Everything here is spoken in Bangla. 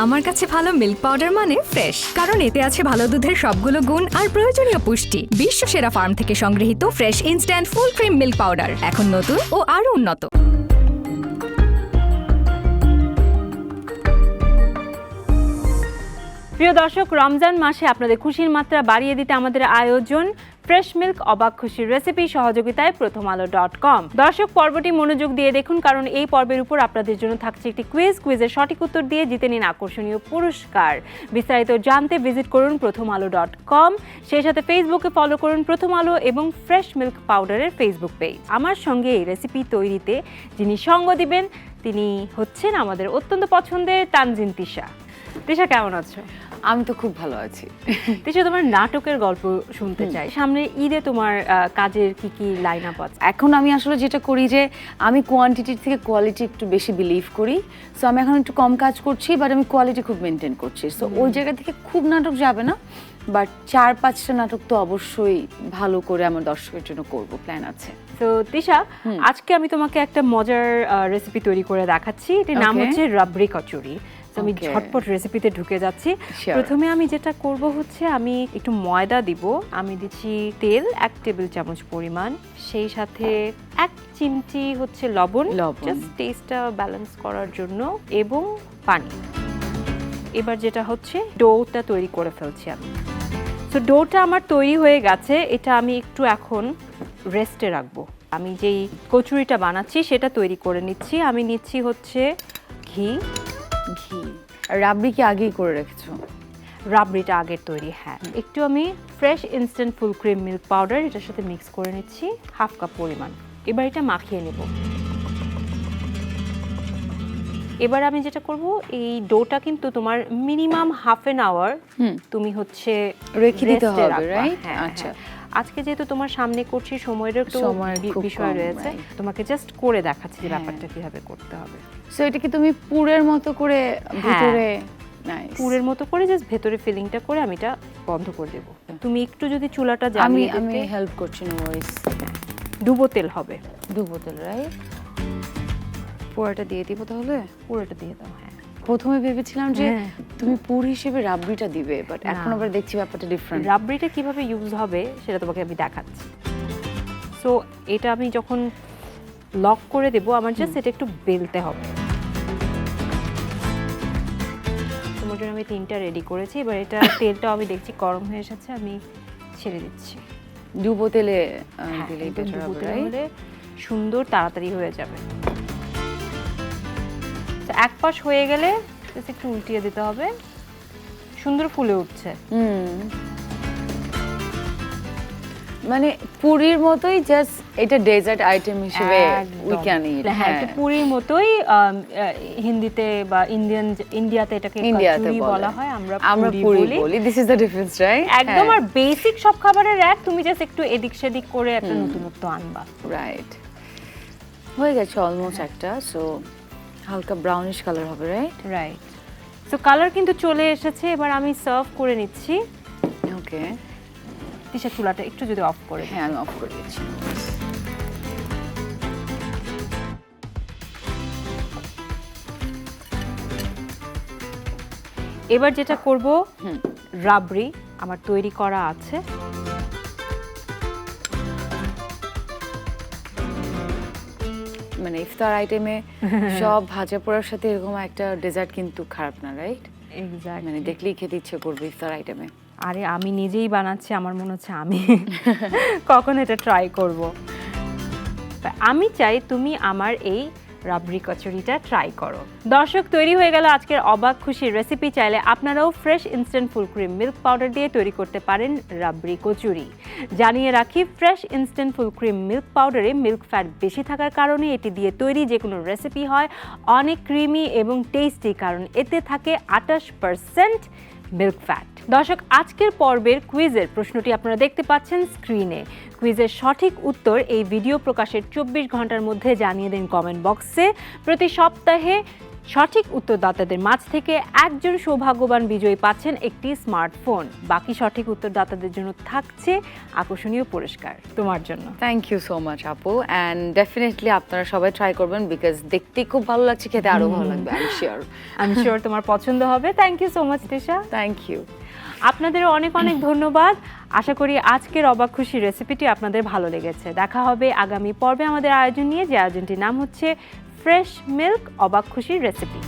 আমার কাছে ভালো মিল্ক পাউডার মানে ফ্রেশ, কারণ এতে আছে ভালো দুধের সবগুলো গুণ আর প্রয়োজনীয় পুষ্টি। বিশ্ব সেরা ফার্ম থেকে সংগৃহীত fresh instant full cream milk powder, এখন নতুন ও আরো উন্নত। প্রিয় দর্শক, রমজান মাসে আপনাদের খুশির মাত্রা বাড়িয়ে দিতে আমাদের আয়োজন ফ্রেশ মিল্ক অবাক খুশির রেসিপি সহযোগিতায় prothomalo.com। দর্শক, পর্বটি মনোযোগ দিয়ে দেখুন, কারণ এই পর্বের উপর আপনাদের জন্য থাকছে একটি কুইজের সঠিক উত্তর দিয়ে জিতে নিন আকর্ষণীয় পুরস্কার। বিস্তারিত জানতে ভিজিট করুন prothomalo.com। সেই সাথে ফেসবুকে ফলো করুন প্রথম আলো এবং ফ্রেশ মিল্ক পাউডারের ফেসবুক পেজ। আমার সঙ্গে এই রেসিপি তৈরিতে যিনি সঙ্গ দিবেন তিনি হচ্ছেন আমাদের অত্যন্ত পছন্দের তানজিন তিশা। তিশা, কেমন আছো? আমি তো খুব ভালো আছি। তিশা, তোমার নাটকের গল্প শুনতে চাই। সামনে ঈদে তোমার কাজের কি কি লাইন আপ আছে? এখন আমি আসলে যেটা করি যে আমি কোয়ান্টিটির থেকে কোয়ালিটি একটু বেশি বিলিভ করি। সো আমি এখন একটু কম কাজ করছি, বাট আমি কোয়ালিটি খুব মেনটেন করছি। সো ওই জায়গা থেকে খুব নাটক যাবে না, বাট 4-5টা নাটক তো অবশ্যই ভালো করে আমার দর্শকের জন্য করব, প্ল্যান আছে। তো তিশা, আজকে আমি তোমাকে একটা মজার রেসিপি তৈরি করে দেখাচ্ছি। এটার নাম হচ্ছে রাবড়ি কচুরি। আমি ঝটপট রেসিপিতে ঢুকে যাচ্ছি। প্রথমে আমি যেটা করব হচ্ছে আমি একটু ময়দা দিব। আমি দিচ্ছি তেল 1 টেবিল চামচ পরিমাণ, সেই সাথে 1 চিমটি হচ্ছে লবণ, জাস্ট টেস্টটা ব্যালেন্স করার জন্য, এবং পানি। এবার যেটা হচ্ছে ডোটা তৈরি করে ফেলছি আমি। তো ডোটা আমার তৈরি হয়ে গেছে, এটা আমি একটু এখন রেস্টে রাখবো। আমি যেই কচুরিটা বানাচ্ছি সেটা তৈরি করে নিচ্ছি। আমি নিচ্ছি হচ্ছে ঘি। রাবড়ি কি আগেই করে রেখেছো? রাবড়িটা আগের তৈরি, হ্যাঁ। একটু আমি fresh instant full cream milk powder এটার সাথে মিক্স করে নিচ্ছি 1/2 কাপ পরিমাণ। এবার এটা মাখিয়ে নেব। এবার আমি যেটা করব, এই ডোটা কিন্তু তোমার মিনিমাম 1/2 আওয়ার তুমি হচ্ছে রেখে দিতে হবে, রাইট? আচ্ছা, আজকে যেহেতু তোমার সামনে করছি, সময়ের একটু বিষয় রয়েছে, তোমাকে জাস্ট করে দেখাচ্ছি যে ব্যাপারটা কিভাবে করতে হবে। সো এটা কি তুমি পুরের মতো করে ভিতরে পুরের মতো করে জাস্ট ভেতরে ফিলিংটা করে আমি এটা বন্ধ করে দেব। তুমি একটু যদি চুলাটা জ্বালিয়ে দিতে। আমি হেল্প করছি, নো ওয়ারিস। ডুবো তেল হবে, ডুবো তেল, রাইট? পুরোটা দিয়ে দিব তাহলে? পুরোটা দিয়ে দাও, হ্যাঁ। প্রথমে ভেবেছিলাম যে তুমি পুর হিসেবে রাবড়িটা দিবে, বাট এখন আবার দেখছি ব্যাপারটা ডিফারেন্ট। রাবড়িটা কিভাবে ইউজ হবে সেটা তোমাকে আমি দেখাচ্ছি। সো এটা আমি যখন লক করে দেব, আমার জাস্ট এটা একটু বেলতে হবে। তোমার জন্য আমি 3টা রেডি করেছি। এবার এটা তেলটাও আমি দেখছি গরম হয়ে এসেছে, আমি ছেড়ে দিচ্ছি। ডুবো তেলে দিলেই বেটার হবে, হলে সুন্দর তাড়াতাড়ি হয়ে যাবে। এক পাশ হয়ে গেলে একটু উল্টিয়ে দিতে হবে, সুন্দর ফুলে উঠছে। মানে পুরির মতোই, জাস্ট এটা ডেজার্ট আইটেম হিসেবে উই ক্যান ইট। হ্যাঁ, এটা পুরির মতোই। হিন্দিতে বা ইন্ডিয়াতে এটাকে কচুরি বলা হয়, আমরা পুরি বলি। This is the difference, right? একদম। আর বেসিক সব খাবারের এক, তুমি জাস্ট একটু এদিক সেদিক করে একটা নতুনত্ব আনবা, রাইট? হয়ে গেছে অলমোস্ট একটা। সো হালকা ব্রাউনিশ কালার হবে, রাইট? রাইট। সো কালার কিন্তু চলে এসেছে। এবার আমি সার্ভ করে নিচ্ছি। ওকে, তিশা চুলাটা একটু যদি অফ করে। হ্যাঁ, আমি অফ করে দিচ্ছি। এবার যেটা করব, রাবড়ি আমার তৈরি করা আছে। মানে ইফতার আইটেমে সব ভাজা পোড়ার সাথে এরকম একটা ডেজার্ট কিন্তু খারাপ না, রাইট? এক্স্যাক্টলি। মানে দেখলেই খেতে ইচ্ছে করবে ইফতার আইটেমে। আরে আমি নিজেই বানাচ্ছি, আমার মনে হচ্ছে আমি কখন এটা ট্রাই করব। আমি চাই তুমি আমার এই রাবড়ি কচুরিটা ট্রাই করো। দর্শক, তৈরি হয়ে গেল আজকের অবাক খুশির রেসিপি। চাইলে আপনারাও fresh instant full cream milk powder দিয়ে তৈরি করতে পারেন রাবড়ি কচুরি। জানিয়ে রাখি, fresh instant full cream milk পাউডারে মিল্ক ফ্যাট বেশি থাকার কারণে এটি দিয়ে তৈরি যে কোনো রেসিপি হয় অনেক ক্রিমি এবং টেস্টি, কারণ এতে থাকে 28% মিল্ক ফ্যাট। দর্শক, আজকের পর্বের কুইজের প্রশ্নটি আপনারা দেখতে পাচ্ছেন স্ক্রিনে। কুইজের সঠিক উত্তর এই ভিডিও প্রকাশের 24 ঘন্টার মধ্যে জানিয়ে দিন কমেন্ট বক্সে। প্রতি সপ্তাহে সঠিক উত্তরদাতাদের মাঝ থেকে একজন সৌভাগ্যবান বিজয়ী পাচ্ছেন একটি স্মার্টফোন। বাকি সঠিক উত্তরদাতাদের জন্য থাকছে আকর্ষণীয় পুরস্কার তোমার জন্য। থ্যাংক ইউ সো মাচ আপু, অ্যান্ড ডেফিনেটলি আপনারা সবাই ট্রাই করবেন, বিকজ দেখতে খুব ভালো লাগছে, খেতে আরো ভালো লাগবে। আমি শিওর তোমার পছন্দ হবে। Thank you so much Tisha. Thank you. আপনাদের অনেক অনেক ধন্যবাদ। আশা করি আজকের অবাক খুশি রেসিপিটি আপনাদের ভালো লেগেছে। দেখা হবে আগামী পর্বে আমাদের আয়োজন নিয়ে, যে আয়োজনটির নাম হচ্ছে ফ্রেশ মিল্ক অবাক খুশির রেসিপি।